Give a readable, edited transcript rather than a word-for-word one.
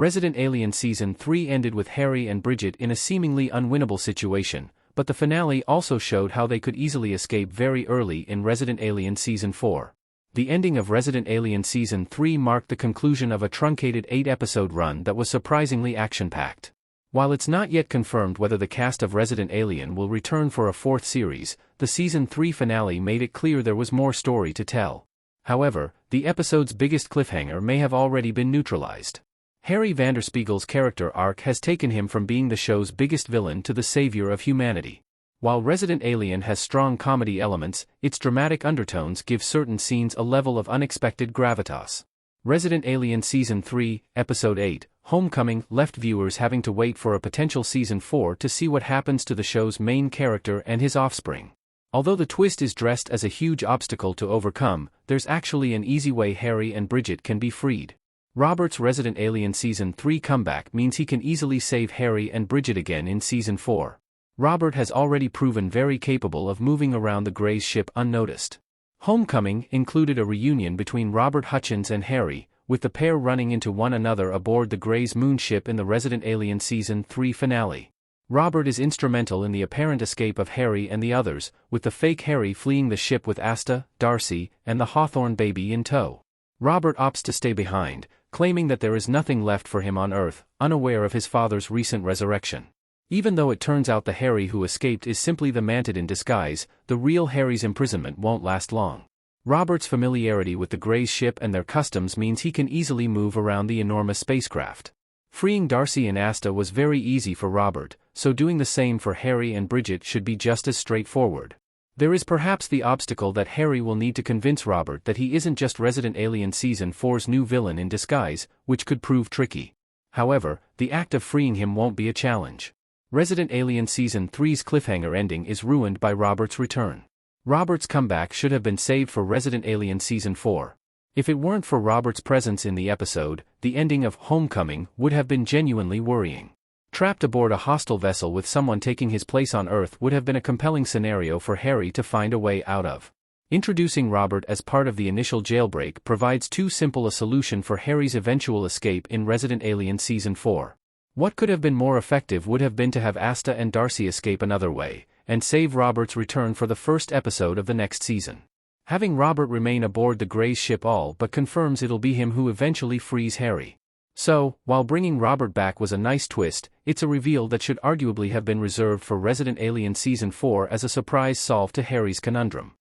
Resident Alien Season 3 ended with Harry and Bridget in a seemingly unwinnable situation, but the finale also showed how they could easily escape very early in Resident Alien Season 4. The ending of Resident Alien Season 3 marked the conclusion of a truncated 8-episode run that was surprisingly action-packed. While it's not yet confirmed whether the cast of Resident Alien will return for a fourth series, the Season 3 finale made it clear there was more story to tell. However, the episode's biggest cliffhanger may have already been neutralized. Harry Vanderspiegel's character arc has taken him from being the show's biggest villain to the savior of humanity. While Resident Alien has strong comedy elements, its dramatic undertones give certain scenes a level of unexpected gravitas. Resident Alien Season 3, Episode 8, Homecoming, left viewers having to wait for a potential Season 4 to see what happens to the show's main character and his offspring. Although the twist is dressed as a huge obstacle to overcome, there's actually an easy way Harry and Bridget can be freed. Robert's Resident Alien Season 3 comeback means he can easily save Harry and Bridget again in Season 4. Robert has already proven very capable of moving around the Grey's ship unnoticed. Homecoming included a reunion between Robert Hutchins and Harry, with the pair running into one another aboard the Grey's moonship in the Resident Alien Season 3 finale. Robert is instrumental in the apparent escape of Harry and the others, with the fake Harry fleeing the ship with Asta, Darcy, and the Hawthorne baby in tow. Robert opts to stay behind, claiming that there is nothing left for him on Earth, unaware of his father's recent resurrection. Even though it turns out the Harry who escaped is simply the Mantid in disguise, the real Harry's imprisonment won't last long. Robert's familiarity with the Grey's ship and their customs means he can easily move around the enormous spacecraft. Freeing Darcy and Asta was very easy for Robert, so doing the same for Harry and Bridget should be just as straightforward. There is perhaps the obstacle that Harry will need to convince Robert that he isn't just Resident Alien Season 4's new villain in disguise, which could prove tricky. However, the act of freeing him won't be a challenge. Resident Alien Season 3's cliffhanger ending is ruined by Robert's return. Robert's comeback should have been saved for Resident Alien Season 4. If it weren't for Robert's presence in the episode, the ending of Homecoming would have been genuinely worrying. Trapped aboard a hostile vessel with someone taking his place on Earth would have been a compelling scenario for Harry to find a way out of. Introducing Robert as part of the initial jailbreak provides too simple a solution for Harry's eventual escape in Resident Alien Season 4. What could have been more effective would have been to have Asta and Darcy escape another way, and save Robert's return for the first episode of the next season. Having Robert remain aboard the Grey's ship all but confirms it'll be him who eventually frees Harry. So, while bringing Robert back was a nice twist, it's a reveal that should arguably have been reserved for Resident Alien Season 4 as a surprise solve to Harry's conundrum.